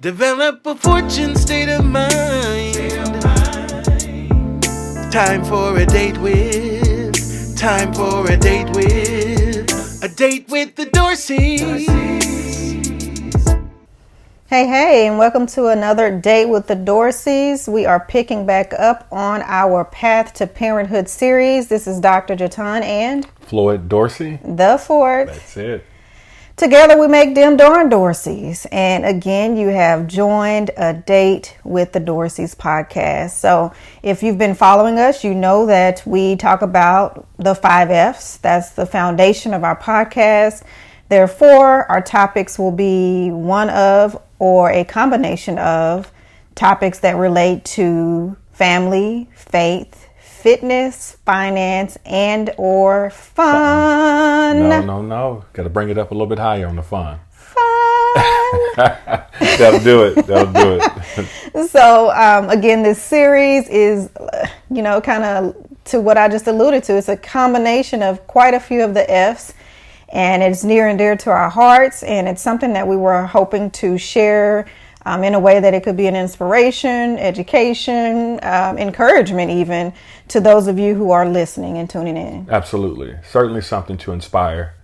Develop a fortune state of mind. Time for a date with. A date with the Dorseys. Hey, and welcome to another Date with the Dorseys. We are picking back up on our Path to Parenthood series. This is Dr. Jatan and Floyd Dorsey. The Fourth. That's it. Together we make them darn Dorseys. And again, you have joined a Date with the Dorseys podcast. So if you've been following us, you know that we talk about the 5 F's. That's the foundation of our podcast. Therefore, our topics will be one of or a combination of topics that relate to family, faith, fitness, finance, and or fun. No. Got to bring it up a little bit higher on the fun. Fun. That'll do it. So, again, this series is, kind of to what I just alluded to. It's a combination of quite a few of the F's. And it's near and dear to our hearts, and it's something that we were hoping to share in a way that it could be an inspiration, education, encouragement even to those of you who are listening and tuning in. Absolutely. Certainly something to inspire.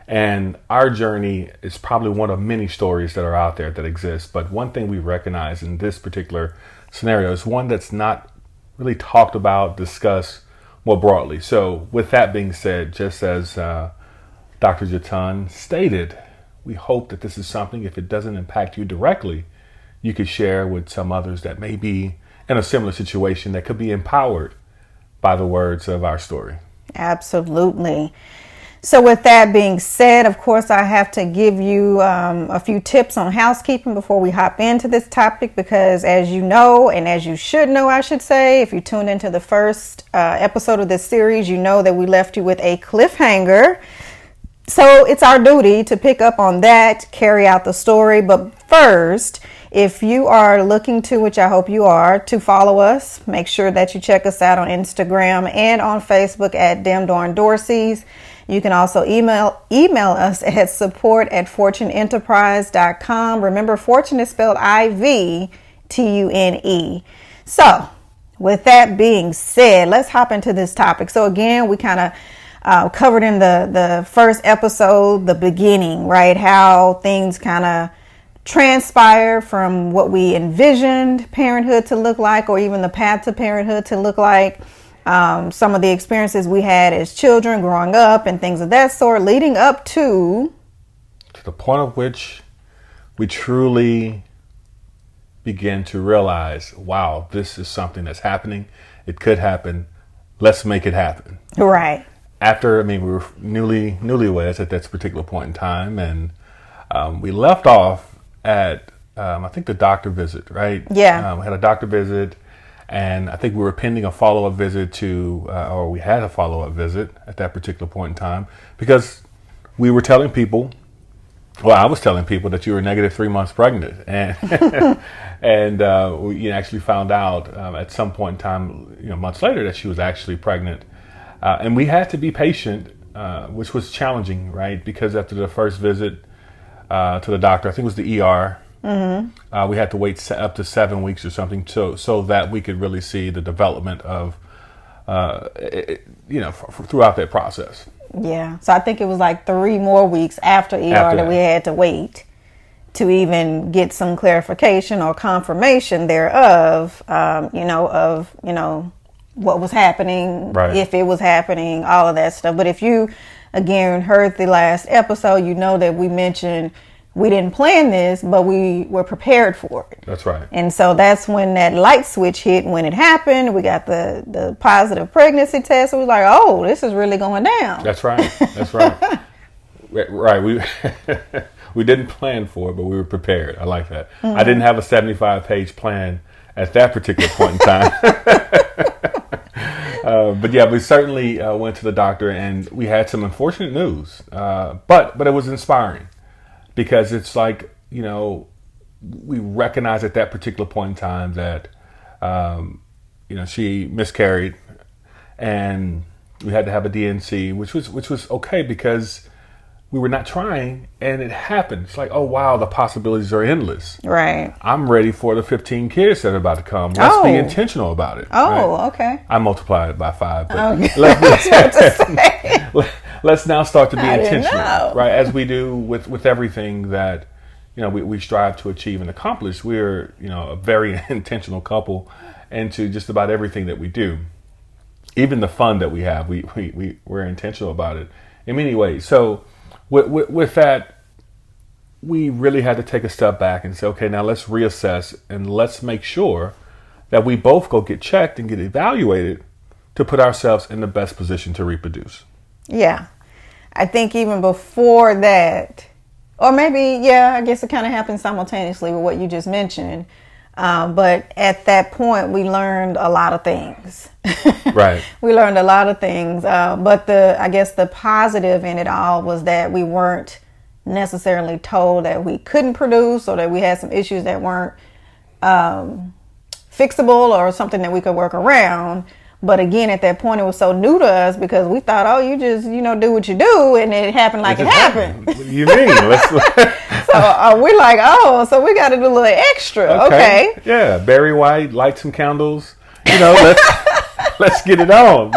And our journey is probably one of many stories that are out there that exist. But one thing we recognize in this particular scenario is one that's not really talked about, discussed more broadly. So with that being said, just as Dr. Jatan stated, we hope that this is something, if it doesn't impact you directly, you could share with some others that may be in a similar situation that could be empowered by the words of our story. Absolutely. So with that being said, of course, I have to give you a few tips on housekeeping before we hop into this topic, because as you know, and as you should know, I should say, if you tuned into the first episode of this series, you know that we left you with a cliffhanger. So it's our duty to pick up on that, carry out the story. But first, if you are looking to, which I hope you are, to follow us, make sure that you check us out on Instagram and on Facebook at Dem Darn Dorseys. You can also email us at support@fortuneenterprise.com. Remember, fortune is spelled IVTUNE. So with that being said, let's hop into this topic. So again, we kind of covered in the first episode, the beginning, right? How things kind of transpire from what we envisioned parenthood to look like, or even the path to parenthood to look like. Some of the experiences we had as children growing up and things of that sort, leading up to the point at which we truly begin to realize, wow, this is something that's happening. It could happen. Let's make it happen. Right. We were newlyweds at that particular point in time, and we left off at, I think, the doctor visit, right? Yeah. We had a doctor visit, and I think we were pending a follow-up visit or we had a follow-up visit at that particular point in time, because we were telling people, I was telling people that you were negative 3 months pregnant, and we actually found out at some point in time, months later, that she was actually pregnant. And we had to be patient, which was challenging, right? Because after the first visit to the doctor, I think it was the ER, we had to wait up to 7 weeks or something so that we could really see the development of, throughout that process. Yeah. So I think it was like 3 more weeks after ER that we had to wait to even get some clarification or confirmation thereof, what was happening, right, if it was happening, all of that stuff. But if you, again, heard the last episode, you know that we mentioned we didn't plan this, but we were prepared for it. That's right. And so that's when that light switch hit. When it happened, we got the positive pregnancy test. We was like, oh, this is really going down. That's right. Right. We didn't plan for it, but we were prepared. I like that. Mm-hmm. I didn't have a 75-page plan at that particular point in time. But yeah, we certainly went to the doctor, and we had some unfortunate news. But it was inspiring, because it's like, we recognize at that particular point in time that, she miscarried, and we had to have a DNC, which was okay, because we were not trying, and it happened. It's like, oh wow, the possibilities are endless. Right. I'm ready for the 15 kids that are about to come. Let's be intentional about it. Oh, right? okay. I multiplied it by 5. But let's now start to be intentional, right? As we do with everything that we strive to achieve and accomplish. We're a very intentional couple, into just about everything that we do, even the fun that we have. We're intentional about it in many ways. So with that, we really had to take a step back and say, okay, now let's reassess and let's make sure that we both go get checked and get evaluated to put ourselves in the best position to reproduce. Yeah. I think even before that, or maybe, I guess it kind of happened simultaneously with what you just mentioned. But at that point, we learned a lot of things. Right. We learned a lot of things. But I guess the positive in it all was that we weren't necessarily told that we couldn't produce, or that we had some issues that weren't fixable, or something that we could work around. But again, at that point, it was so new to us, because we thought, oh, you just, do what you do. And it happened like it happened. What do you mean? So we're like, oh, so we got to do a little extra. Okay. Yeah. Barry White, light some candles. Let's get it on,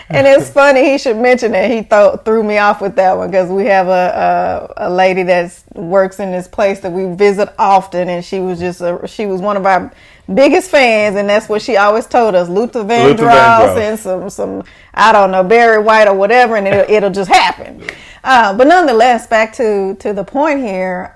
And it's funny, he should mention that he threw me off with that one, because we have a lady that works in this place that we visit often, and she was one of our biggest fans, and that's what she always told us: Luther Vandross and some I don't know, Barry White or whatever, and it'll just happen. But nonetheless, back to the point here.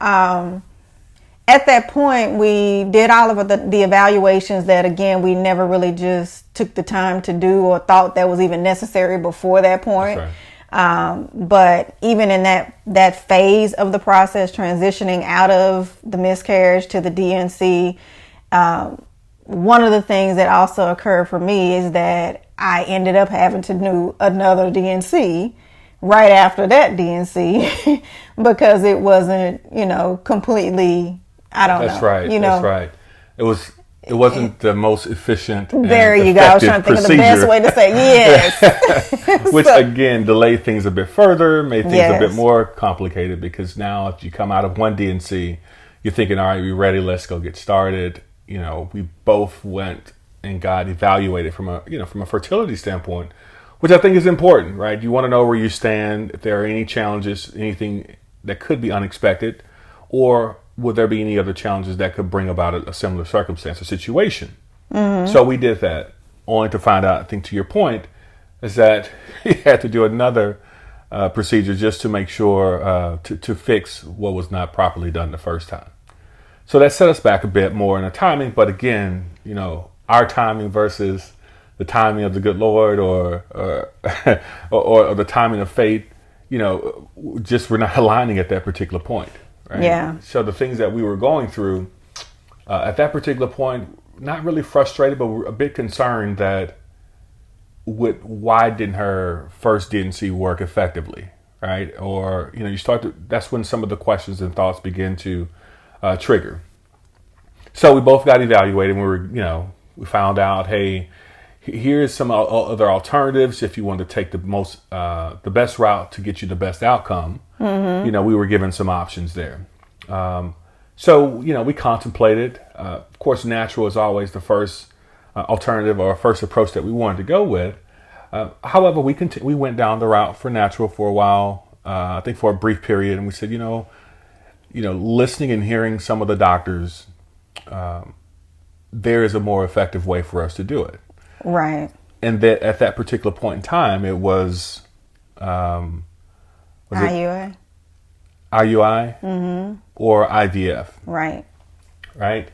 At that point, we did all of the evaluations that, again, we never really just took the time to do or thought that was even necessary before that point. Right. But even in that phase of the process, transitioning out of the miscarriage to the DNC, one of the things that also occurred for me is that I ended up having to do another DNC right after that DNC because it wasn't, completely... I don't know. That's right. That's right. It wasn't the most efficient. There you go. I was trying to think of the best way to say yes. Which again delayed things a bit further, made things a bit more complicated, because now if you come out of one DNC, you're thinking, all right, we're ready. Let's go get started. We both went and got evaluated from a fertility standpoint, which I think is important, right? You want to know where you stand, if there are any challenges, anything that could be unexpected, or would there be any other challenges that could bring about a similar circumstance or situation? Mm-hmm. So we did that, only to find out, I think to your point, is that he had to do another procedure just to make sure to fix what was not properly done the first time. So that set us back a bit more in the timing. But again, our timing versus the timing of the good Lord, or the timing of fate, just we're not aligning at that particular point. Right? Yeah. So the things that we were going through at that particular point, not really frustrated, but we're a bit concerned that why didn't her first DNC work effectively, right? Or that's when some of the questions and thoughts begin to trigger. So we both got evaluated, and we found out, hey, here's some other alternatives if you want to take the best route to get you the best outcome. Mm-hmm. We were given some options there. So we contemplated. Of course, natural is always the first alternative or first approach that we wanted to go with. However, we went down the route for natural for a while. I think for a brief period, and we said, listening and hearing some of the doctors, there is a more effective way for us to do it. Right. And that at that particular point in time, it was IUI? IUI, mm-hmm. or IVF. Right. Right.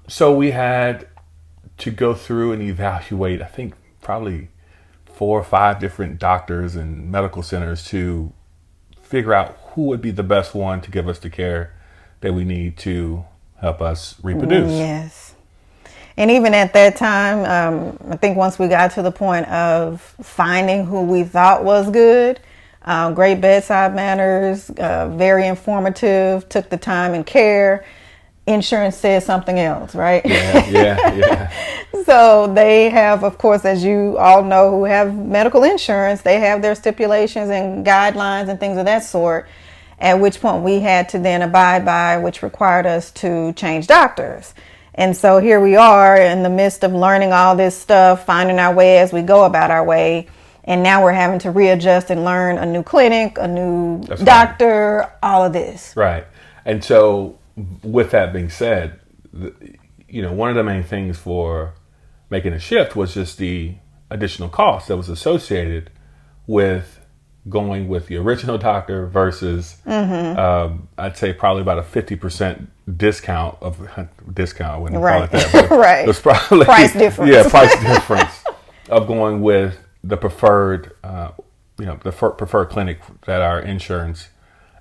So we had to go through and evaluate, I think, probably 4 or 5 different doctors and medical centers to figure out who would be the best one to give us the care that we need to help us reproduce. Yes. And even at that time, I think once we got to the point of finding who we thought was good, great bedside manners, very informative, took the time and care. insurance says something else, right? Yeah. So they have, of course, as you all know who have medical insurance, they have their stipulations and guidelines and things of that sort, at which point we had to then abide by, which required us to change doctors. And so here we are in the midst of learning all this stuff, finding our way as we go about our way. And now we're having to readjust and learn a new clinic, a new doctor, all of this. Right. And so with that being said, one of the main things for making a shift was just the additional cost that was associated with going with the original doctor versus, I'd say probably about a 50% discount I wouldn't call it that. But right. It was probably price difference. Yeah, price difference of going with the preferred, preferred clinic that our insurance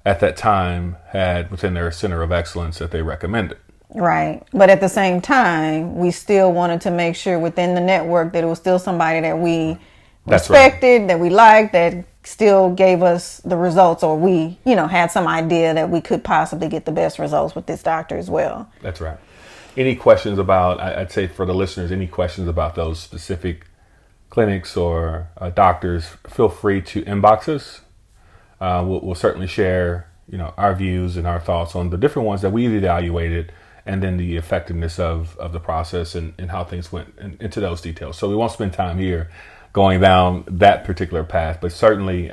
at that time had within their center of excellence that they recommended. Right. But at the same time, we still wanted to make sure within the network that it was still somebody that we respected, that we liked, that still gave us the results, or we, had some idea that we could possibly get the best results with this doctor as well. That's right. Any questions about, I'd say for the listeners, any questions about those specific clinics or doctors, feel free to inbox us. We'll certainly share, our views and our thoughts on the different ones that we've evaluated, and then the effectiveness of the process and how things went into those details. So we won't spend time here going down that particular path, but certainly,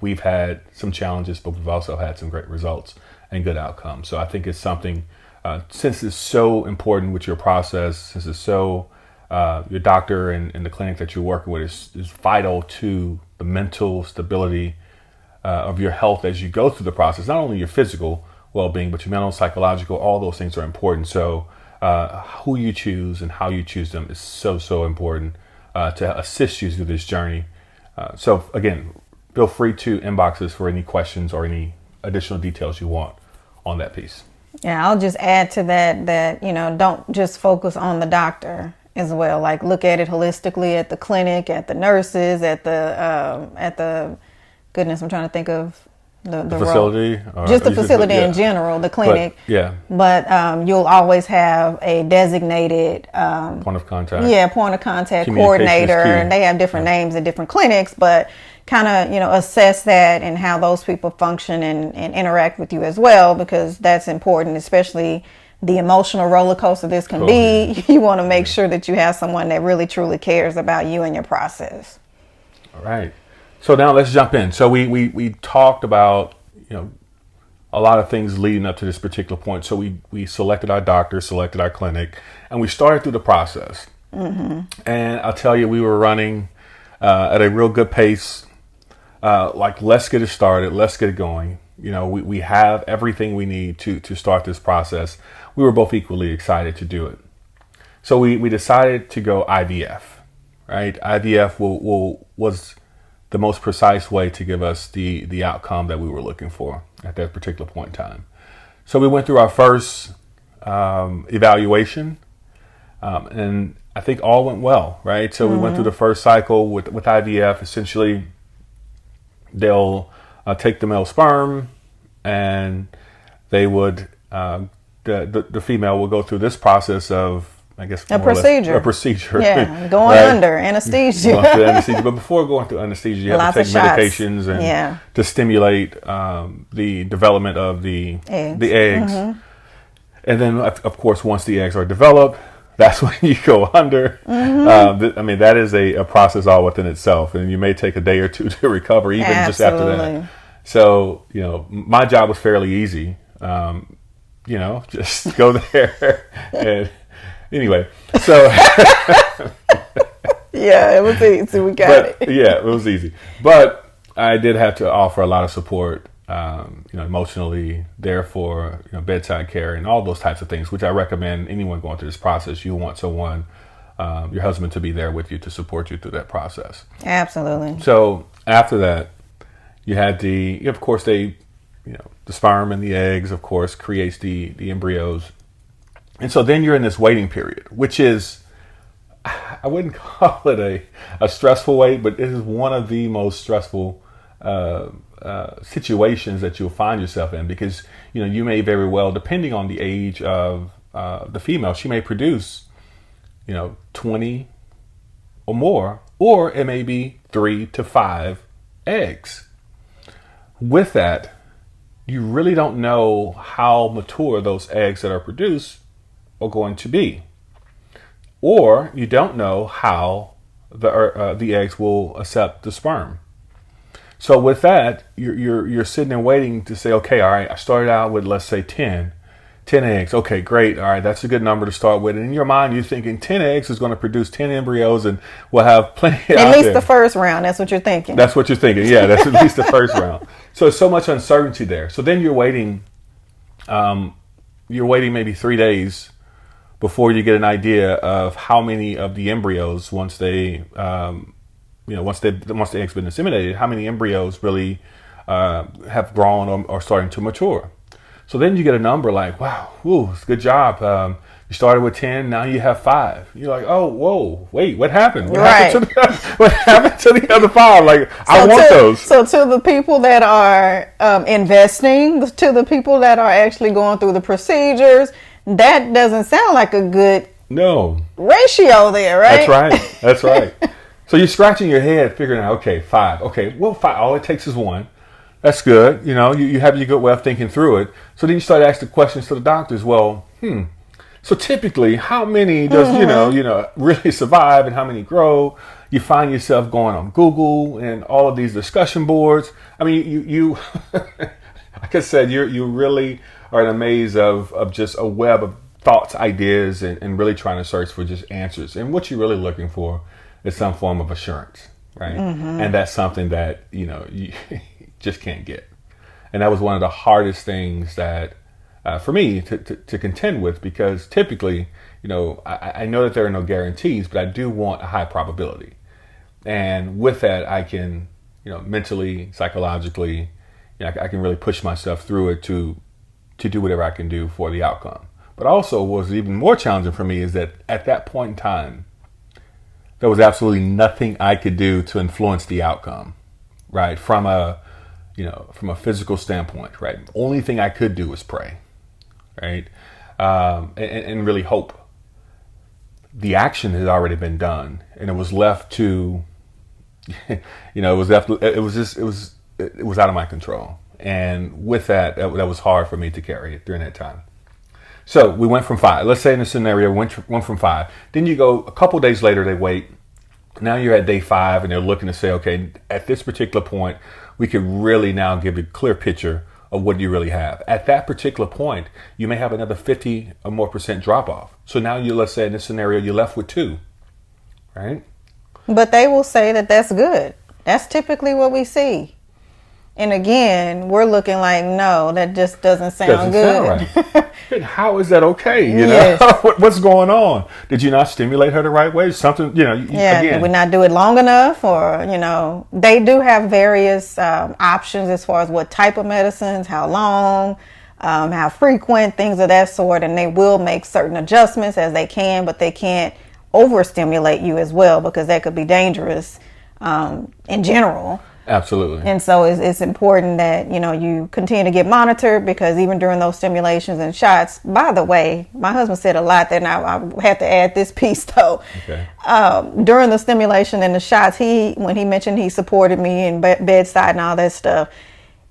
we've had some challenges, but we've also had some great results and good outcomes. So I think it's something, since it's so important with your process, since it's so, your doctor and the clinic that you're working with is vital to the mental stability of your health as you go through the process, not only your physical well-being, but your mental, psychological, all those things are important. So who you choose and how you choose them is so important to assist you through this journey. So again, feel free to inbox us for any questions or any additional details you want on that piece. Yeah, I'll just add to that, don't just focus on the doctor as well. Like, look at it holistically at the clinic, at the nurses, at the goodness, I'm trying to think of the facility, just the facility in general, the clinic. But you'll always have a designated point of contact. Yeah, point of contact coordinator, and they have different names at different clinics, but kind of assess that and how those people function and interact with you as well, because that's important, especially the emotional roller coaster this can be. You want to make sure that you have someone that really truly cares about you and your process. All right. So now let's jump in. So we talked about, a lot of things leading up to this particular point. So we selected our doctor, selected our clinic, and we started through the process. And I'll tell you, we were running at a real good pace. Let's get it started. Let's get it going. We have everything we need to start this process. We were both equally excited to do it. So we decided to go IVF, right? IVF was the most precise way to give us the outcome that we were looking for at that particular point in time. So we went through our first evaluation, and I think all went well, right? So we went through the first cycle with IVF. Essentially, they'll take the male sperm, and they would the female will go through this process of, I guess, a procedure. Yeah, going under anesthesia. Going through anesthesia. But before going through anesthesia, you have to take medications and to stimulate the development of the eggs. And then, of course, once the eggs are developed, that's when you go under. That is a process all within itself, and you may take a day or two to recover, even just after that. So, my job was fairly easy. Just go there and. Anyway, so yeah, it was easy. We got it. Yeah, it was easy. But I did have to offer a lot of support, emotionally, there for bedside care and all those types of things, which I recommend anyone going through this process. You want someone, your husband, to be there with you to support you through that process. Absolutely. So after that, you had the sperm and the eggs, of course, creates the embryos. And so then you're in this waiting period, which is, I wouldn't call it a stressful wait, but it is one of the most stressful situations that you'll find yourself in, because you may very well, depending on the age of the female, she may produce 20 or more, or it may be 3 to 5 eggs. With that, you really don't know how mature those eggs that are produced are going to be, or you don't know how the eggs will accept the sperm. So with that, you're sitting and waiting to say, okay, all right, I started out with, let's say 10 eggs. Okay, great. All right, that's a good number to start with. And in your mind, you're thinking 10 eggs is going to produce 10 embryos, and we'll have plenty at least the first round. That's what you're thinking. That's what you're thinking. Yeah, that's at least the first round. So much uncertainty there. So then you're waiting maybe 3 days before you get an idea of how many of the embryos, once the egg's been inseminated, how many embryos really have grown or starting to mature. So then you get a number like, wow, good job. You started with 10, now you have 5. You're like, oh, whoa, wait, what happened? What happened to the other 5? Like, I want those. So to the people that are investing, to the people that are actually going through the procedures, that doesn't sound like a good ratio there, right? That's right. So you're scratching your head figuring out, okay, 5. Okay, well, 5, all it takes is 1. That's good. You have your good way of thinking through it. So then you start asking questions to the doctors. Well, so typically, how many does, really survive and how many grow? You find yourself going on Google and all of these discussion boards. I mean, you like I said, you really are in a maze of just a web of thoughts, ideas, and really trying to search for just answers. And what you're really looking for is some form of assurance, right? And that's something that, you just can't get. And that was one of the hardest things that, for me to contend with, because typically, I know that there are no guarantees, but I do want a high probability. And with that, I can, mentally, psychologically, I can really push myself through it to do whatever I can do for the outcome. But also, what was even more challenging for me is that at that point in time, there was absolutely nothing I could do to influence the outcome, right? From a physical standpoint, right? Only thing I could do was pray, right? And really hope. The action had already been done, and it was left to, it was out of my control. And with that was hard for me to carry it during that time. So we went from 5. Let's say in the scenario, went from 5. Then you go a couple days later, they wait. Now you're at day 5, and they're looking to say, okay, at this particular point, we could really now give a clear picture of what you really have. At that particular point, you may have another 50 or more % drop off. So now let's say in this scenario, you're left with 2, right? But they will say that that's good. That's typically what we see. And again, we're looking like, no, that just doesn't sound good. Sound right. How is that okay? Yes. What's going on? Did you not stimulate her the right way? Something, again. Did we not do it long enough? Or, they do have various options as far as what type of medicines, how long, how frequent, things of that sort. And they will make certain adjustments as they can, but they can't overstimulate you as well, because that could be dangerous in general. Absolutely. And so it's important that, you continue to get monitored, because even during those stimulations and shots, by the way, my husband said a lot there, and I have to add this piece though. Okay. During the stimulation and the shots, when he mentioned he supported me in bedside and all that stuff,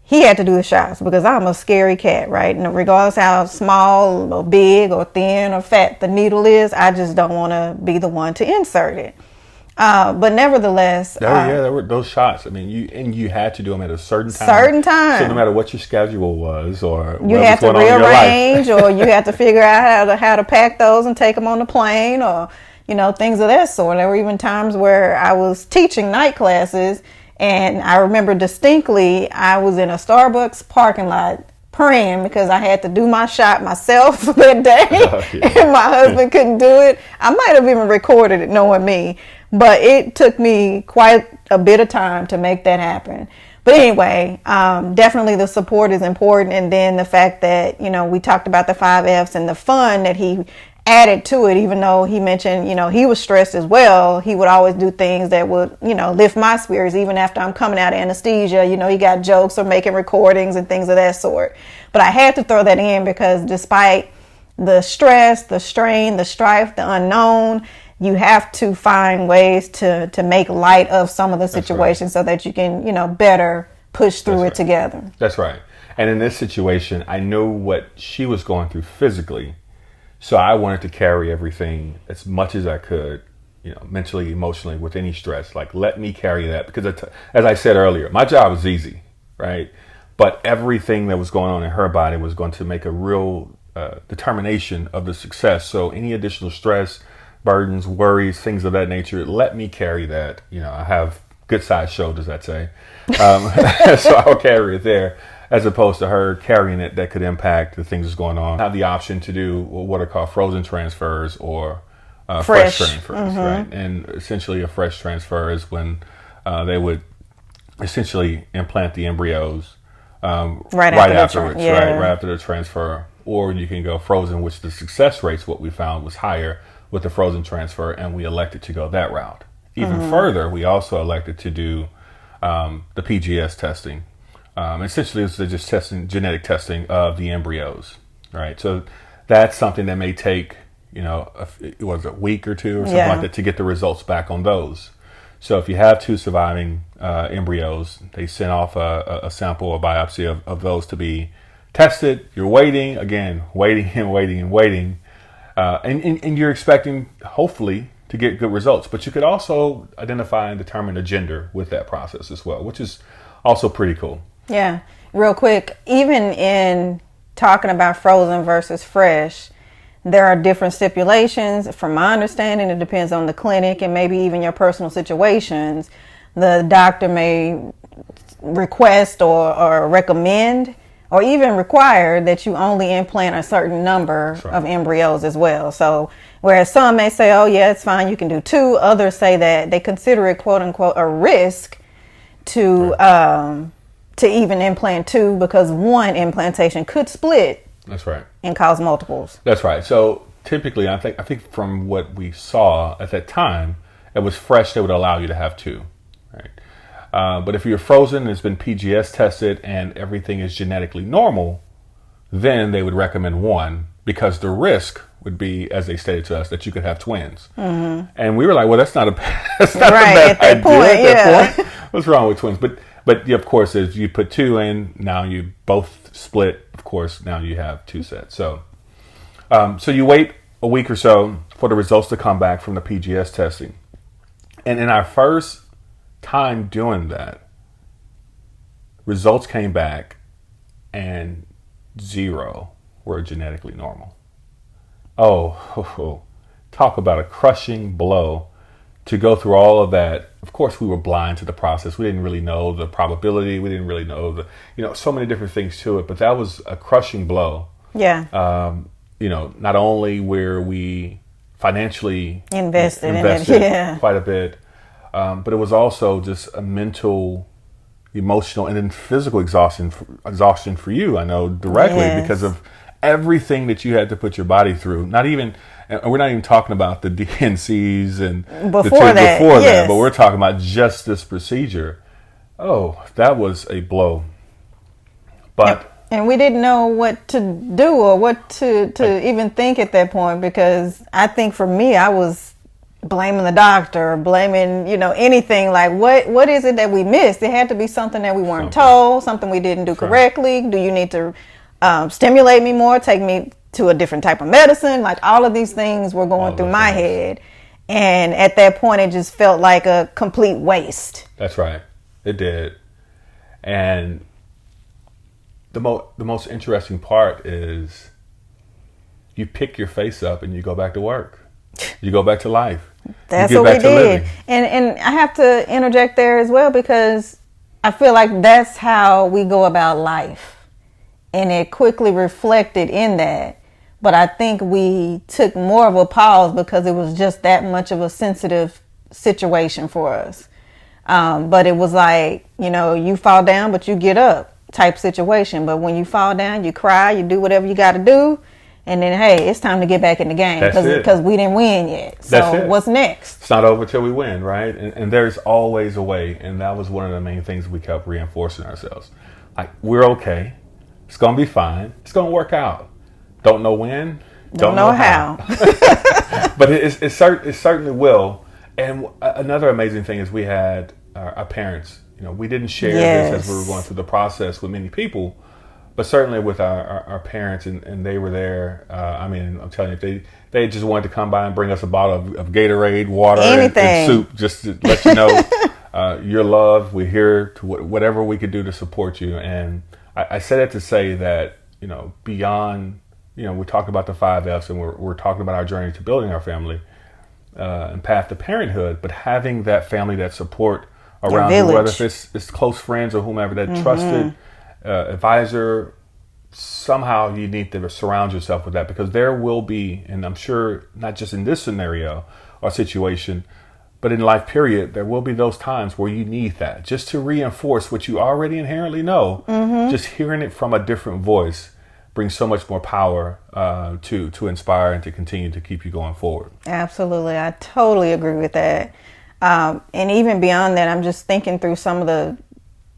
he had to do the shots because I'm a scary cat, right? And regardless how small or big or thin or fat the needle is, I just don't want to be the one to insert it. But nevertheless, there were those shots. I mean, you had to do them at a certain time. So no matter what your schedule was, or you had to rearrange, or you had to figure out how to pack those and take them on the plane, or things of that sort. There were even times where I was teaching night classes, and I remember distinctly I was in a Starbucks parking lot praying because I had to do my shot myself that day, and my husband couldn't do it. I might have even recorded it, knowing me. But it took me quite a bit of time to make that happen. But anyway, definitely the support is important. And then the fact that, we talked about the 5 Fs and the fun that he added to it, even though he mentioned, he was stressed as well, he would always do things that would, lift my spirits. Even after I'm coming out of anesthesia, he got jokes or making recordings and things of that sort. But I had to throw that in because despite the stress, the strain, the strife, the unknown, you have to find ways to make light of some of the situations so that you can, better push through it together. That's right. And in this situation, I know what she was going through physically. So I wanted to carry everything as much as I could, mentally, emotionally, with any stress. Like, let me carry that. Because as I said earlier, my job was easy, right? But everything that was going on in her body was going to make a real determination of the success. So any additional stress, burdens, worries, things of that nature, let me carry that. I have good sized shoulders, I'd say. So I'll carry it there, as opposed to her carrying it that could impact the things that's going on. I have the option to do what are called frozen transfers or fresh transfers, right? And essentially a fresh transfer is when they would essentially implant the embryos right afterwards, right after the transfer. Or you can go frozen, which the success rates, what we found, was higher with the frozen transfer, and we elected to go that route. Even further, we also elected to do the Pgs testing. Essentially, it's just genetic testing of the embryos, right? So that's something that may take, it was a week or two or something like that to get the results back on those. So if you have 2 surviving embryos, they send off a sample or biopsy of those to be tested. You're waiting, and you're expecting, hopefully, to get good results. But you could also identify and determine a gender with that process as well, which is also pretty cool. Yeah. Real quick, even in talking about frozen versus fresh, there are different stipulations. From my understanding, it depends on the clinic and maybe even your personal situations. The doctor may request or recommend or even require that you only implant a certain number of embryos as well. So whereas some may say, oh yeah, it's fine, you can do 2. Others say that they consider it, quote unquote, a risk to even implant 2 because one implantation could split. That's right. And cause multiples. That's right. So typically, I think from what we saw at that time, it was fresh. They would allow you to have 2, right? But if you're frozen and it's been PGS tested and everything is genetically normal, then they would recommend 1 because the risk would be, as they stated to us, that you could have twins. And we were like, well, that's not a bad idea at that point. What's wrong with twins? But of course, as you put 2 in, now you both split. Of course, now you have 2 sets. So you wait a week or so for the results to come back from the PGS testing. And in our first time doing that, results came back and 0 were genetically normal. Oh, talk about a crushing blow to go through all of that. Of course, we were blind to the process. We didn't really know the probability. We didn't really know so many different things to it, but that was a crushing blow. Yeah. Not only were we financially invested in it, quite a bit, but it was also just a mental, emotional, and then physical exhaustion for you. I know directly because of everything that you had to put your body through. We're not even talking about the DNCs and before that, but we're talking about just this procedure. Oh, that was a blow. But and we didn't know what to do or what to even think at that point, because I think for me, I was blaming the doctor, blaming, anything like what is it that we missed? It had to be something that we weren't told, something we didn't do correctly. Do you need to stimulate me more, take me to a different type of medicine? Like all of these things were going through my head. And at that point, it just felt like a complete waste. That's right. It did. And the most interesting part is you pick your face up and you go back to work. You go back to life. That's what we did. And I have to interject there as well, because I feel like that's how we go about life. And it quickly reflected in that. But I think we took more of a pause because it was just that much of a sensitive situation for us. But it was like, you fall down, but you get up type situation. But when you fall down, you cry, you do whatever you got to do. And then, hey, it's time to get back in the game because we didn't win yet. So what's next? It's not over till we win, right? And there's always a way. And that was one of the main things we kept reinforcing ourselves. Like, we're okay. It's going to be fine. It's going to work out. Don't know when. Don't know how. But it certainly will. And another amazing thing is we had our parents. You know, we didn't share this as we were going through the process with many people. But certainly with our parents, and they were there. I mean, I'm telling you, if they just wanted to come by and bring us a bottle of Gatorade, water, and soup, just to let you know you're loved. We're here to whatever we could do to support you. And I say that to say that, you know, beyond, you know, we talk about the 5 F's, and we're talking about our journey to building our family and path to parenthood, but having that family, that support around you, whether it's close friends or whomever, that trusted advisor, somehow you need to surround yourself with that, because there will be, and I'm sure not just in this scenario or situation, but in life period, there will be those times where you need that just to reinforce what you already inherently know. Just hearing it from a different voice brings so much more power to inspire and to continue to keep you going forward. Absolutely. I totally agree with that. And even beyond that, I'm just thinking through some of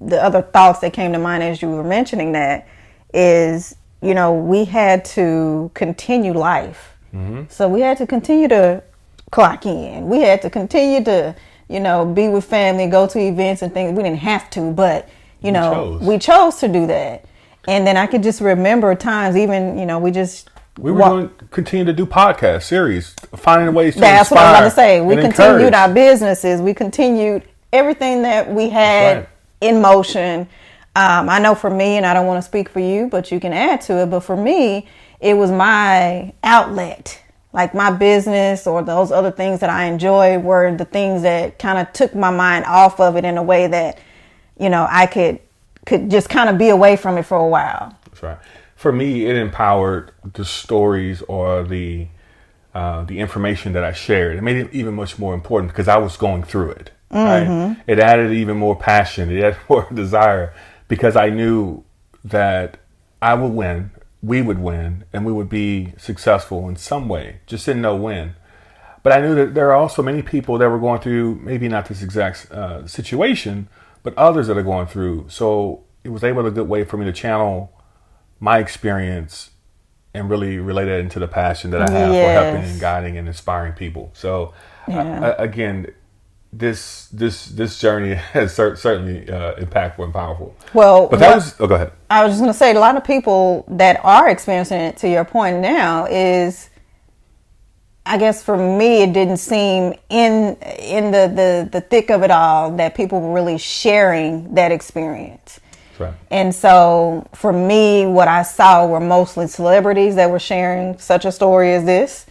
the other thoughts that came to mind as you were mentioning that is, you know, we had to continue life. So we had to continue to clock in. We had to continue to, you know, be with family, go to events and things. We didn't have to, but, you know, we chose to do that. And then I could just remember times even, you know, we were going to continue to do podcast series, finding ways to That's inspire. What I was about to say. We continued encourage. Our businesses. We continued everything that we had in motion. I know for me, and I don't want to speak for you, but you can add to it. But for me, it was my outlet. Like my business or those other things that I enjoy were the things that kind of took my mind off of it in a way that, you know, I could just kind of be away from it for a while. That's right. For me, it empowered the stories or the information that I shared. It made it even much more important because I was going through it. Right? It added even more passion. It added more desire because I knew that I would win, we would win, and we would be successful in some way. Just didn't know when. But I knew that there are also many people that were going through maybe not this exact situation, but others that are going through. So it was a good way for me to channel my experience and really relate it into the passion that I have for helping and guiding and inspiring people. So again, this journey has certainly impactful and powerful. Well, but that was. Oh, go ahead. I was just going to say, a lot of people that are experiencing it, to your point now, is, I guess for me, it didn't seem in the thick of it all that people were really sharing that experience. Right. And so for me, what I saw were mostly celebrities that were sharing such a story as this.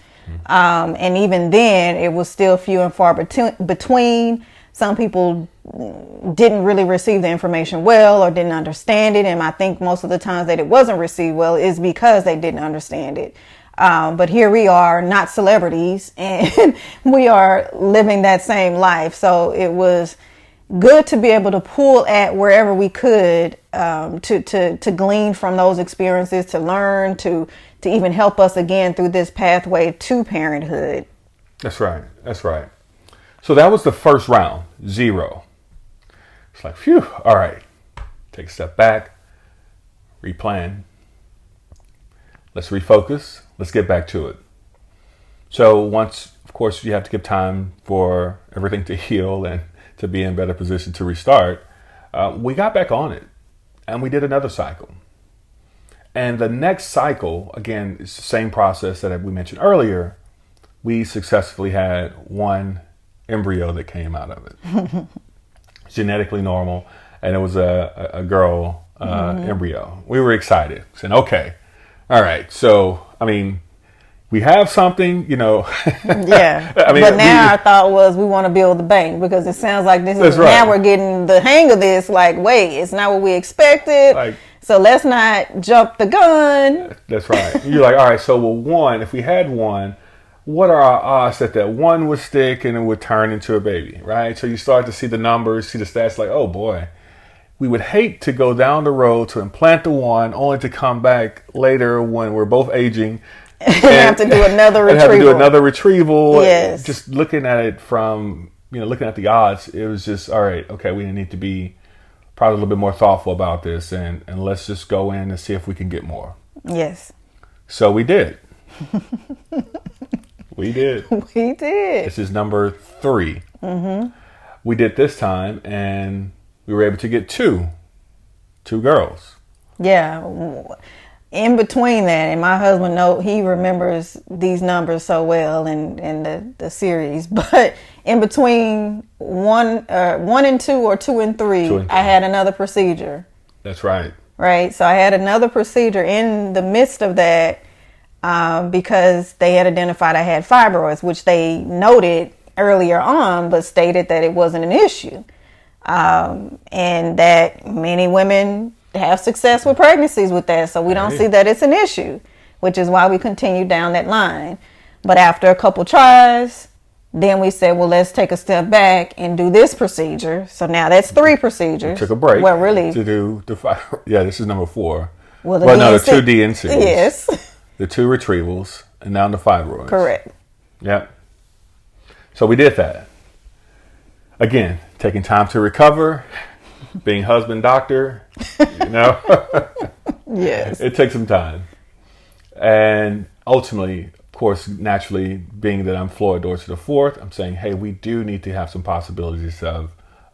And even then, it was still few and far between. Some people didn't really receive the information well or didn't understand it. And I think most of the times that it wasn't received well is because they didn't understand it. But here we are, not celebrities, and we are living that same life. So it was good to be able to pull at wherever we could to glean from those experiences, to learn, to even help us again through this pathway to parenthood. That's right. That's right. So that was the first round, 0. It's like, phew, all right. Take a step back, replan. Let's refocus. Let's get back to it. So once, of course, you have to give time for everything to heal and to be in better position to restart. We got back on it and we did another cycle. And the next cycle, again, is the same process that we mentioned earlier. We successfully had one embryo that came out of it. Genetically normal. And it was a girl embryo. We were excited. Saying, okay, all right. So, I mean, we have something, you know. Yeah. I mean, but now our thought was we want to build the bank, because it sounds like this is, right. Now we're getting the hang of this. Like, wait, it's not what we expected. Like, so let's not jump the gun. That's right. You're like, all right, so one, if we had one, what are our odds that one would stick and it would turn into a baby, right? So you start to see the numbers, see the stats, like, oh boy, we would hate to go down the road to implant the one only to come back later when we're both aging and have to do another retrieval. Have to do another retrieval. Yes. Just looking at it from, looking at the odds, it was just, all right, okay, we need to be probably a little bit more thoughtful about this, and let's just go in and see if we can get more. Yes. So we did. We did. We did. This is number 3. Mm-hmm. We did this time, and we were able to get two girls. Yeah. In between that, and my husband he remembers these numbers so well in the series, but in between 1 and 2 or 2 and 3, I had another procedure. That's right. Right. So I had another procedure in the midst of that because they had identified I had fibroids, which they noted earlier on, but stated that it wasn't an issue. And that many women have success with pregnancies with that. So we don't see that it's an issue, which is why we continue down that line. But after a couple tries, then we said, well, let's take a step back and do this procedure. So now that's 3 procedures. We took a break. Well, really. To do the 5. Yeah, this is number 4. Well, the 2 DNCs. Yes. The 2 retrievals, and now the fibroids. Correct. Yep. So we did that. Again, taking time to recover, being husband, doctor, Yes. It takes some time. And ultimately, of course, naturally, being that I'm Floyd Dorsey the 4th, I'm saying, hey, we do need to have some possibilities of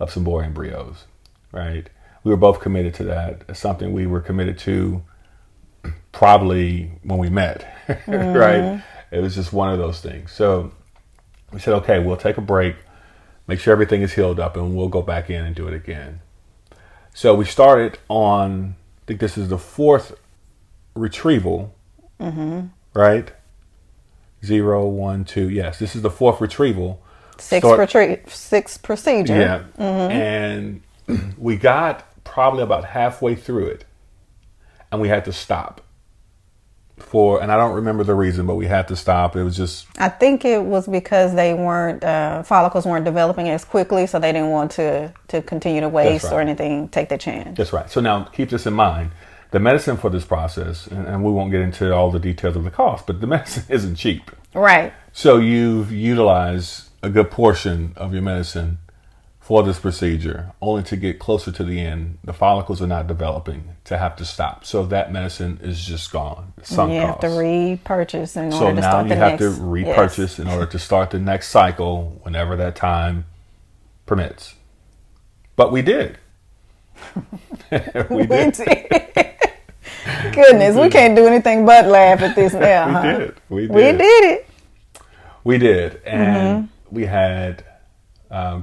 some boy embryos, right? We were both committed to that. It's something we were committed to probably when we met, right? It was just one of those things. So we said, okay, we'll take a break, make sure everything is healed up, and we'll go back in and do it again. So we started on, I think this is the 4th retrieval, right? 0, 1, 2. Yes, this is the 4th retrieval. 6th procedure. Yeah. And we got probably about halfway through it, and we had to stop. And I don't remember the reason, but we had to stop. It was just... I think it was because they weren't, follicles weren't developing as quickly, so they didn't want to continue to waste or anything, take the chance. That's right. So now keep this in mind. The medicine for this process, and we won't get into all the details of the cost, but the medicine isn't cheap. Right. So you've utilized a good portion of your medicine for this procedure, only to get closer to the end, the follicles are not developing, to have to stop. So that medicine is just gone. Sunk you have to repurchase in order to start the next. So now you have to repurchase in order to start the next cycle whenever that time permits. But we did. we did. Goodness, we can't do anything but laugh at this now. We did. We did it. We did. And we had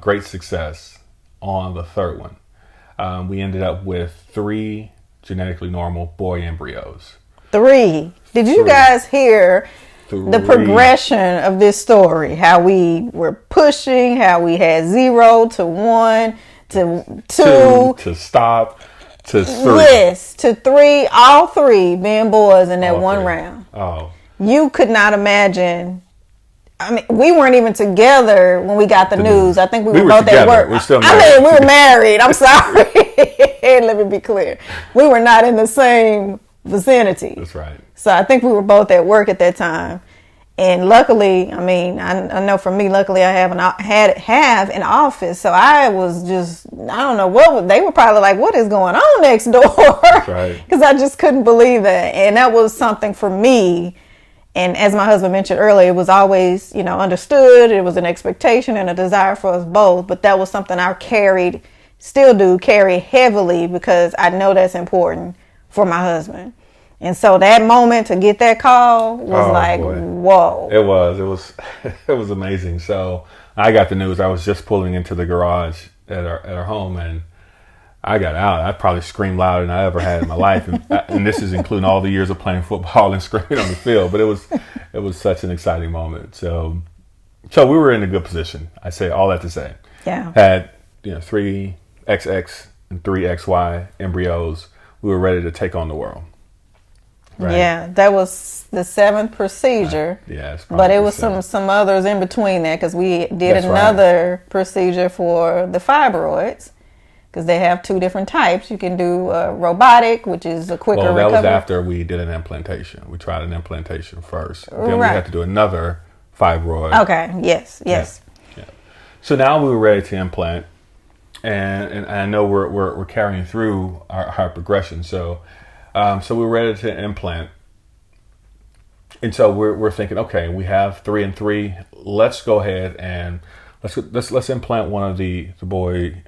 great success on the 3rd one. We ended up with 3 genetically normal boy embryos. 3. Did you guys hear the progression of this story? How we were pushing, how we had 0 to 1 to 2 to stop to 3. Yes, to 3. All 3 being boys in that one round. Oh, you could not imagine. I mean, we weren't even together when we got the news. I think we were both at work. We're still married. I mean, we were married. I'm sorry. Let me be clear. We were not in the same vicinity. That's right. So I think we were both at work at that time. And luckily, I mean, I know for me, luckily I have an office. So I was just, I don't know they were probably like, what is going on next door? That's right. Because I just couldn't believe that. And that was something for me. And as my husband mentioned earlier, it was always, understood. It was an expectation and a desire for us both. But that was something I still do carry heavily, because I know that's important for my husband. And so that moment to get that call was whoa. It was amazing. So I got the news. I was just pulling into the garage at our home, and I got out. I probably screamed louder than I ever had in my life, and this is including all the years of playing football and screaming on the field. But it was such an exciting moment. So we were in a good position. I say all that to say, had 3 XX and 3 XY embryos. We were ready to take on the world. Right? Yeah, that was the 7th procedure. But it was some others in between that, because we did another procedure for the fibroids. because they have two different types. You can do robotic, which is a quicker recovery. Well, that was after we did an implantation. We tried an implantation first. Then we had to do another fibroid. Okay. Yes. Yeah. So now we were ready to implant, and I know we're carrying through our progression. So we were ready to implant, and so we're thinking, okay, we have 3 and 3. Let's go ahead and let's implant one of the boy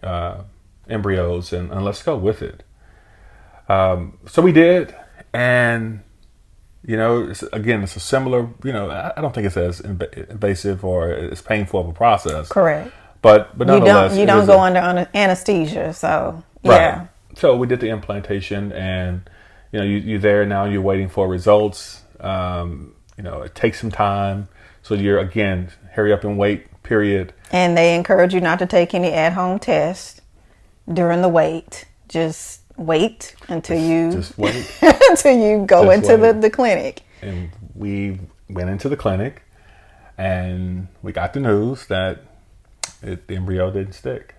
embryos and let's go with it. So we did, and it's a similar, I don't think it's as invasive or as painful of a process. Correct. But nonetheless, you don't go under anesthesia, so yeah. Right. So we did the implantation, and you're there now. You're waiting for results. It takes some time, so you're again hurry up and wait. Period. And they encourage you not to take any at-home tests during the wait. Just wait until you go into the clinic. And we went into the clinic, and we got the news that the embryo didn't stick.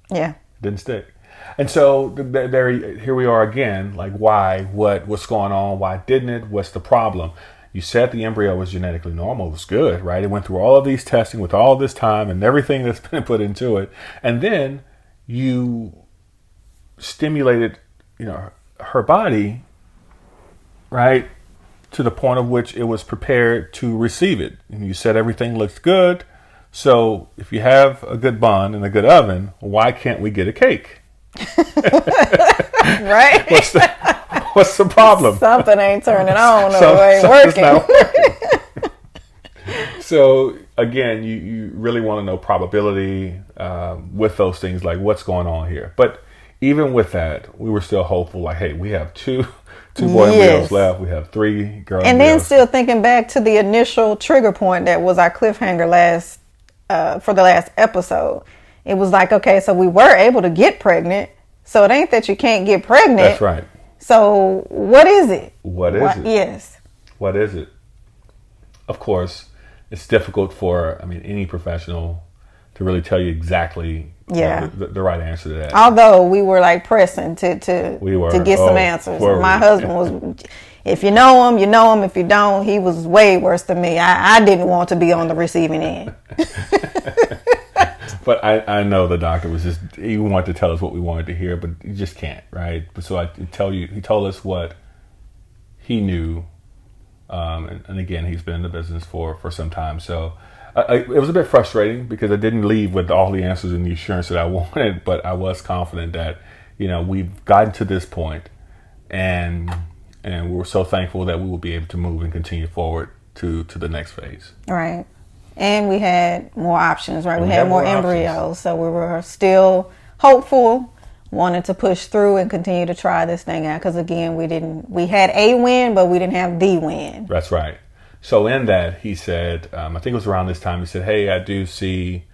Yeah, it didn't stick. And so here we are again. Like, why? What's going on? Why didn't it? What's the problem? You said the embryo was genetically normal. It was good, right? It went through all of these testing with all this time and everything that's been put into it, and then you stimulated, her body, right, to the point of which it was prepared to receive it. And you said everything looks good. So if you have a good bun and a good oven, why can't we get a cake? Right? What's the problem? Something ain't turning on or ain't working. Not working. So again, you really want to know probability with those things, like what's going on here. But even with that, we were still hopeful. Like, hey, we have two boy embryos left. We have 3 girl embryos. And then still thinking back to the initial trigger point that was our cliffhanger for the last episode. It was like, okay, so we were able to get pregnant. So it ain't that you can't get pregnant. That's right. So what is it? What is it? Yes. What is it? Of course, it's difficult for, any professional to really tell you exactly the right answer to that. Although we were like pressing to get some answers. My husband was, if you know him, you know him. If you don't, he was way worse than me. I didn't want to be on the receiving end. But I know the doctor was he wanted to tell us what we wanted to hear, but you just can't, right? But so he told us what he knew. And again, he's been in the business for some time. So it was a bit frustrating because I didn't leave with all the answers and the assurance that I wanted, but I was confident that, we've gotten to this point, and we're so thankful that we will be able to move and continue forward to the next phase. Right. And we had more options, right? We had more embryos. So we were still hopeful, wanted to push through and continue to try this thing out. Because again, we had a win, but we didn't have the win. That's right. So in that, he said, I think it was around this time, he said, hey, I do see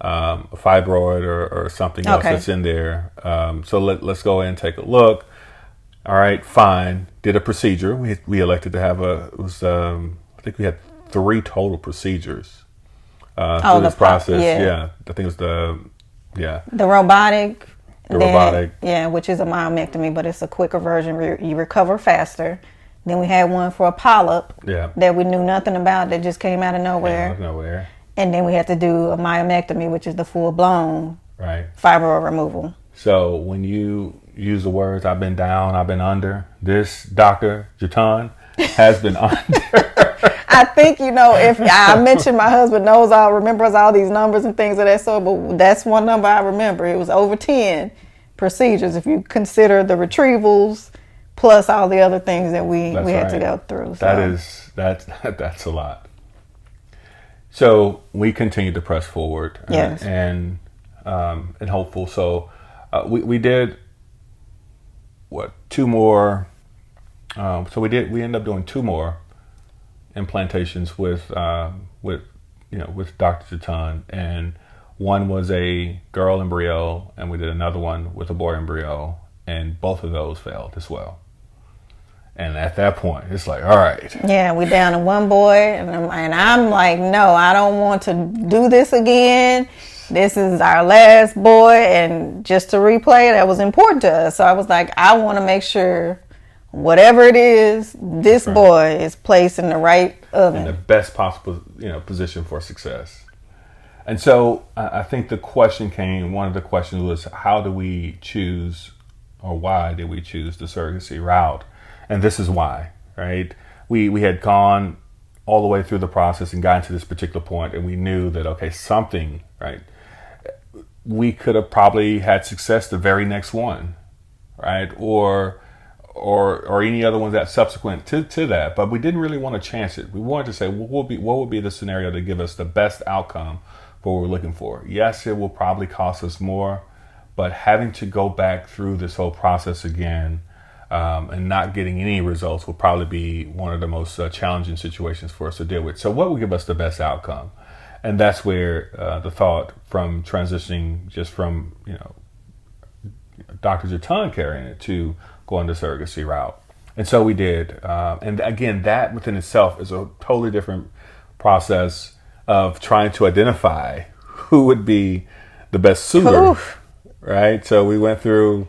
a fibroid or something else that's in there. So let's go ahead and take a look. All right, fine. Did a procedure. We elected to have I think we had 3 total procedures. Through this process, I think it was the robotic. Which is a myomectomy, but it's a quicker version where you recover faster. Then we had one for a polyp that we knew nothing about, that just came out of nowhere. And then we had to do a myomectomy, which is the full-blown fibroid removal. So when you use the words, I've been down, I've been under, this Dr. Jatan has been under. I think, if I mentioned my husband remembers all these numbers and things of that sort, but that's one number I remember. It was over 10 procedures if you consider the retrievals plus all the other things that we had to go through. So. That's a lot. So we continued to press forward and hopeful. So we did 2 more. So we ended up doing 2 more implantations with Dr. Jatan, and one was a girl embryo, and we did another one with a boy embryo, and both of those failed as well. And at that point, it's like, all right. Yeah, we down to 1 boy, and I'm like, no, I don't want to do this again. this is our last boy, and just to replay, that was important to us. So I was like, I want to make sure whatever it is, this boy is placed in the right oven. In the best possible, position for success. And so I think one of the questions was, how do we choose, or why did we choose the surrogacy route? And this is why, right? We had gone all the way through the process and gotten to this particular point, and we knew that, okay, something, right? We could have probably had success the very next one, right? Or any other ones that subsequent to that, but we didn't really want to chance it. We wanted to say, what would be the scenario to give us the best outcome for what we're looking for? Yes, it will probably cost us more, but having to go back through this whole process again and not getting any results will probably be one of the most challenging situations for us to deal with. So what would give us the best outcome? And that's where the thought from transitioning just from, Dr. Jatan carrying it to going the surrogacy route. And so we did. And again, that within itself is a totally different process of trying to identify who would be the best suitor. Oof. Right? So we went through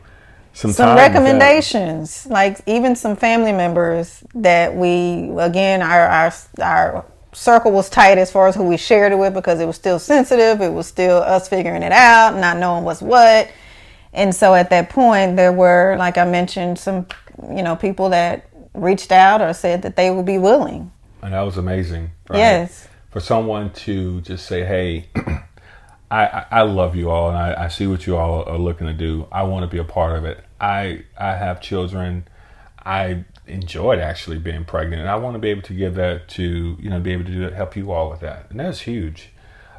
some recommendations, like even some family members that we, again, our circle was tight as far as who we shared it with, because it was still sensitive. It was still us figuring it out, not knowing what's what. And so at that point, there were, like I mentioned, some, people that reached out or said that they would be willing. And that was amazing. Right? Yes. For someone to just say, hey, I love you all, and I see what you all are looking to do. I want to be a part of it. I have children. I enjoyed actually being pregnant, and I want to be able to give that to, be able to do that, help you all with that. And that's huge.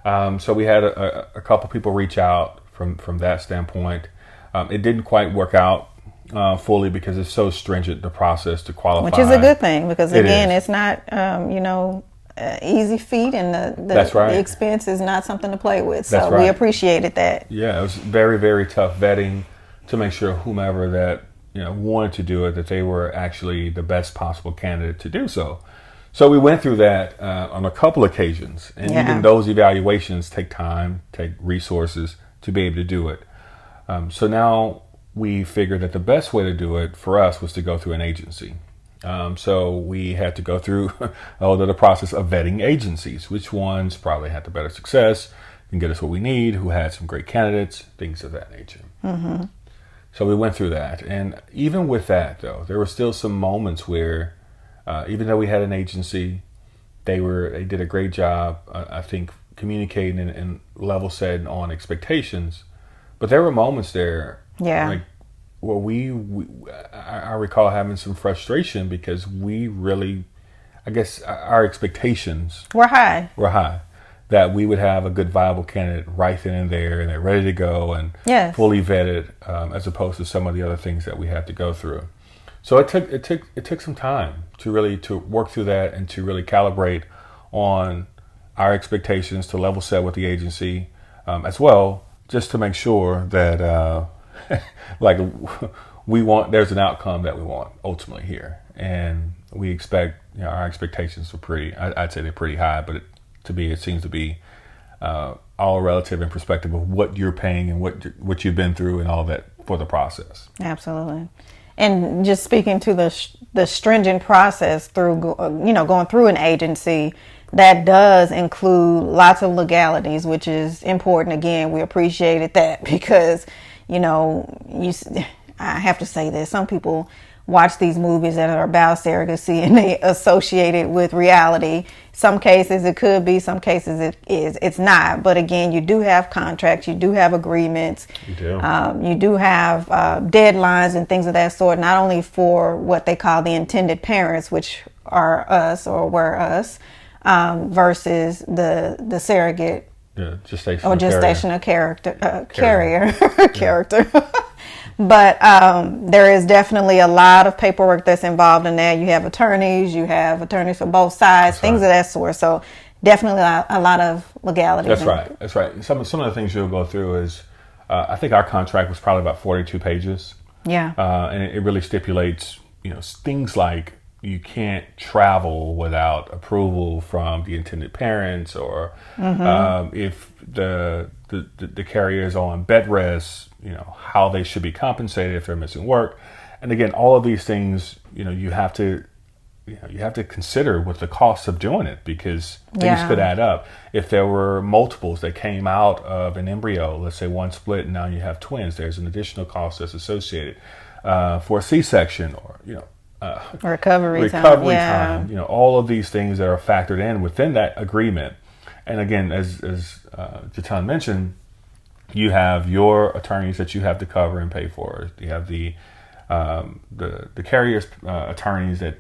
So we had a couple people reach out from that standpoint. It didn't quite work out fully because it's so stringent, the process to qualify. Which is a good thing, because again, it's not, easy feat, and the expense is not something to play with. So we appreciated that. Yeah, it was very, very tough vetting to make sure whomever that wanted to do it, that they were actually the best possible candidate to do so. So we went through that on a couple occasions, and even those evaluations take time, take resources to be able to do it. So now we figured that the best way to do it for us was to go through an agency. So we had to go through the process of vetting agencies, which ones probably had the better success, can get us what we need, who had some great candidates, things of that nature. Mm-hmm. So we went through that. And even with that, though, there were still some moments where, even though we had an agency, they did a great job, I think, communicating and level setting on expectations. But there were moments there, like, where I recall having some frustration because we really, I guess, our expectations were high. That we would have a good, viable candidate right then and there, and they're ready to go and fully vetted, as opposed to some of the other things that we had to go through. So it took some time to work through that and to really calibrate on our expectations, to level set with the agency as well, just to make sure that there's an outcome that we want ultimately here, and we expect our expectations are I'd say they're pretty high, but it seems to be all relative in perspective of what you're paying and what you've been through and all that for the process. Absolutely. And just speaking to the stringent process through going through an agency, that does include lots of legalities, which is important. Again, we appreciated that because I have to say this, some people watch these movies that are about surrogacy and they associate it with reality. Some cases it could be, some cases it's not. But again, you do have contracts, you do have agreements, you do have deadlines and things of that sort, not only for what they call the intended parents, which are us or were us, versus the surrogate gestational carrier. But there is definitely a lot of paperwork that's involved in that. You have attorneys for both sides, things of that sort. So definitely a lot of legalities. That's right. Some of the things you'll go through is, I think our contract was probably about 42 pages. Yeah. And it really stipulates, things like, you can't travel without approval from the intended parents, or if the carrier is on bed rest, how they should be compensated if they're missing work. And again, all of these things, you have to consider with the cost of doing it, because things could add up. If there were multiples that came out of an embryo, let's say one split and now you have twins, there's an additional cost that's associated for a C-section, or recovery time. All of these things that are factored in within that agreement. And again, as Jatan mentioned, you have your attorneys that you have to cover and pay for. You have the carrier's attorneys that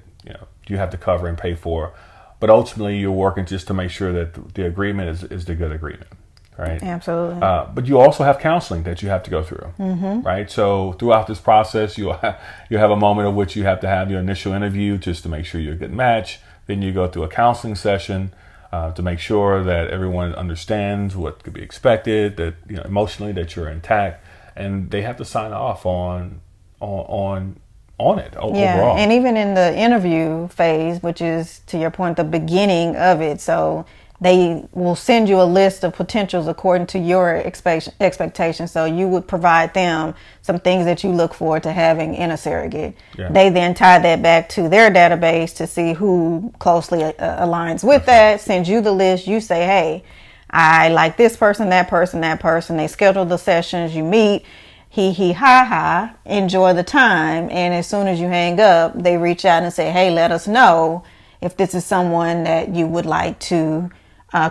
you have to cover and pay for. But ultimately, you're working just to make sure that the agreement is the good agreement, right? Absolutely. But you also have counseling that you have to go through, right? So throughout this process, you have a moment of which you have to have your initial interview just to make sure you're a good match. Then you go through a counseling session to make sure that everyone understands what could be expected, that emotionally that you're intact, and they have to sign off on it overall. And even in the interview phase, which is, to your point, the beginning of it, so they will send you a list of potentials according to your expectations. So you would provide them some things that you look forward to having in a surrogate. They then tie that back to their database to see who closely aligns with that, sends you the list. You say, hey, I like this person, that person, that person. They schedule the sessions, you meet, ha, enjoy the time. And as soon as you hang up, they reach out and say, hey, let us know if this is someone that you would like to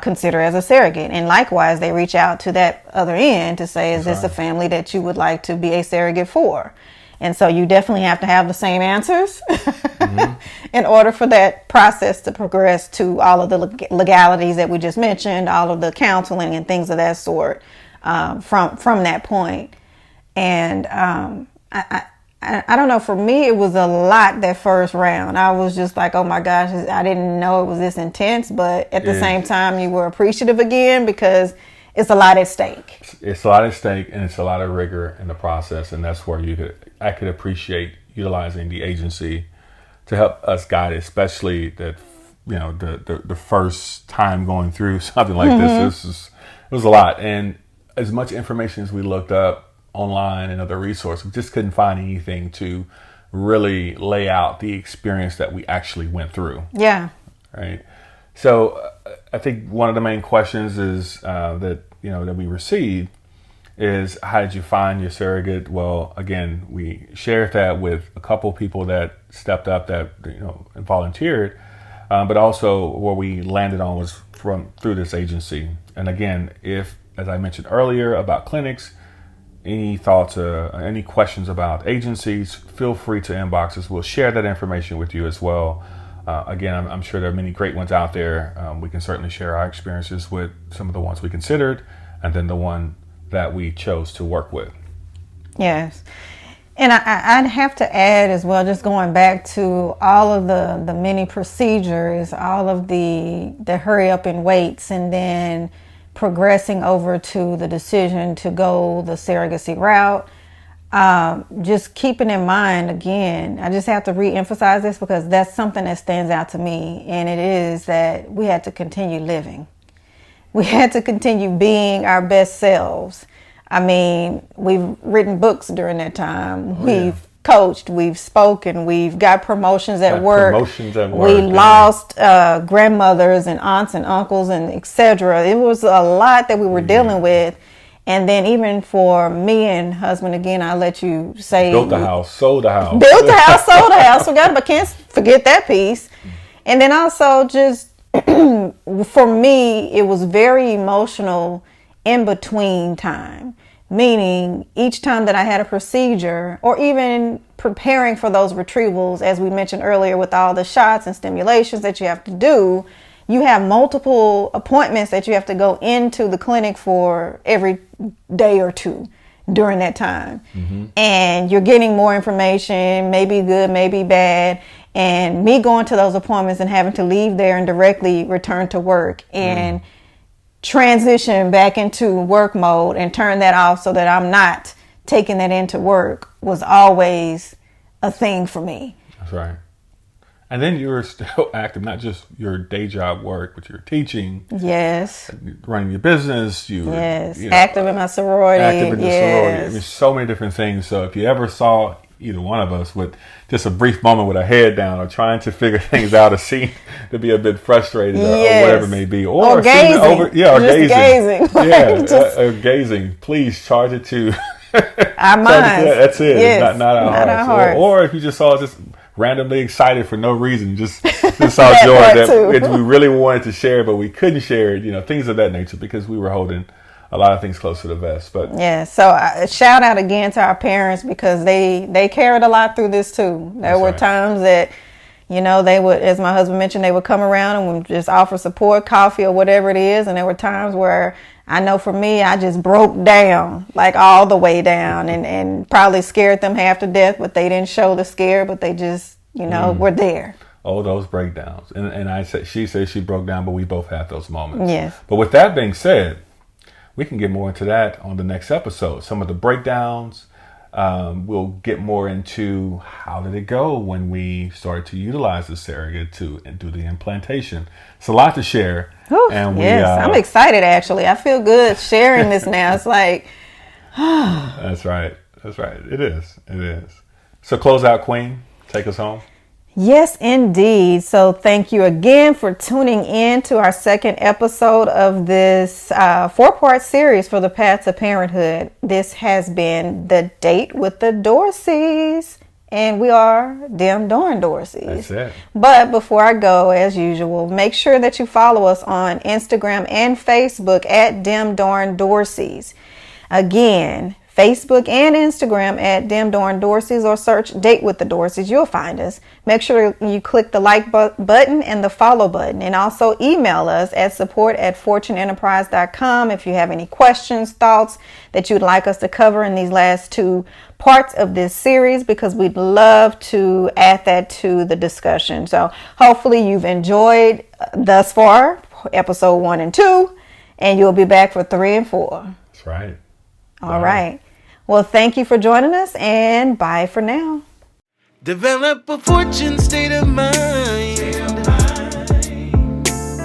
consider as a surrogate. And likewise, they reach out to that other end to say, is this a family that you would like to be a surrogate for? And so you definitely have to have the same answers in order for that process to progress to all of the legalities that we just mentioned, all of the counseling and things of that sort from that point. And I don't know, for me, it was a lot that first round. I was just like, oh my gosh, I didn't know it was this intense. But at the same time, you were appreciative again, because it's a lot at stake. It's a lot at stake, and it's a lot of rigor in the process. And that's where I could appreciate utilizing the agency to help us guide it, especially that, the first time going through something like this. It was a lot. And as much information as we looked up online and other resources, we just couldn't find anything to really lay out the experience that we actually went through. Yeah. Right. So I think one of the main questions is that we received is, how did you find your surrogate? Well, again, we shared that with a couple of people that stepped up, that and volunteered, but also where we landed on was through this agency. And again, if, as I mentioned earlier about clinics, any thoughts, any questions about agencies, feel free to inbox us. We'll share that information with you as well. Again, I'm sure there are many great ones out there. We can certainly share our experiences with some of the ones we considered, and then the one that we chose to work with. Yes. And I'd have to add as well, just going back to all of the many procedures, all of the hurry up and waits, and then progressing over to the decision to go the surrogacy route. Just keeping in mind, again, I just have to re-emphasize this because that's something that stands out to me, and it is that we had to continue living. We had to continue being our best selves. I mean, we've written books during that time. We've coached, we've spoken, we've got promotions at work. We lost grandmothers and aunts and uncles and etc. It was a lot that we were dealing with. And then even for me and husband, again, I'll let you say. Built the house, sold the house. Built the house, sold the house. But can't forget that piece. And then also just, for me, it was very emotional in between time. Meaning each time that I had a procedure, or even preparing for those retrievals, as we mentioned earlier, with all the shots and stimulations that you have to do, you have multiple appointments that you have to go into the clinic for every day or two during that time. And you're getting more information, maybe good, maybe bad. And me going to those appointments and having to leave there and directly return to work and transition back into work mode and turn that off so that I'm not taking that into work was always a thing for me. That's right. And then you're still active, not just your day job work, but you're teaching. Yes. Running your business. Yes. Active in my sorority. Active in the sorority. I mean, so many different things. So if you ever saw either one of us with just a brief moment with our head down or trying to figure things out or seem to be a bit frustrated or whatever it may be. Or gazing. Or gazing. Yeah, or gazing. Please charge it to our minds. That's it. Yes. Not our hearts. Or if you just saw just randomly excited for no reason, just saw joy that we really wanted to share, but we couldn't share it, things of that nature because we were holding a lot of things close to the vest. But yeah, so shout out again to our parents because they carried a lot through this too. There were times that, they would, as my husband mentioned, they would come around and would just offer support, coffee or whatever it is. And there were times where I know for me, I just broke down, like all the way down and probably scared them half to death, but they didn't show the scare, but they just, were there. Oh, those breakdowns. And she said she broke down, but we both had those moments. Yes. But with that being said, we can get more into that on the next episode. Some of the breakdowns. We'll get more into how did it go when we started to utilize the surrogate and do the implantation. It's a lot to share. Oof, and I'm excited actually. I feel good sharing this now. It's like That's right. It is. So close out, Queen. Take us home. Yes, indeed. So thank you again for tuning in to our second episode of this 4-part series for the Path to Parenthood. This has been The Date with the Dorseys. And we are Dem Dorn Dorseys. That's it. But before I go, as usual, make sure that you follow us on Instagram and Facebook at Dem Dorn Dorseys. Again, Facebook and Instagram at Dem Dorn Dorseys, or search Date with the Dorseys. You'll find us. Make sure you click the like button and the follow button, and also email us at support@fortuneenterprise.com if you have any questions, thoughts that you'd like us to cover in these last 2 parts of this series, because we'd love to add that to the discussion. So hopefully you've enjoyed thus far episode 1 and 2, and you'll be back for 3 and 4. That's right. All right. Well, thank you for joining us, and bye for now. Develop a fortune state of mind.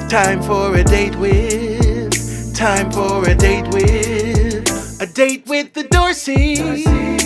Time for a date with. A date with the Dorseys.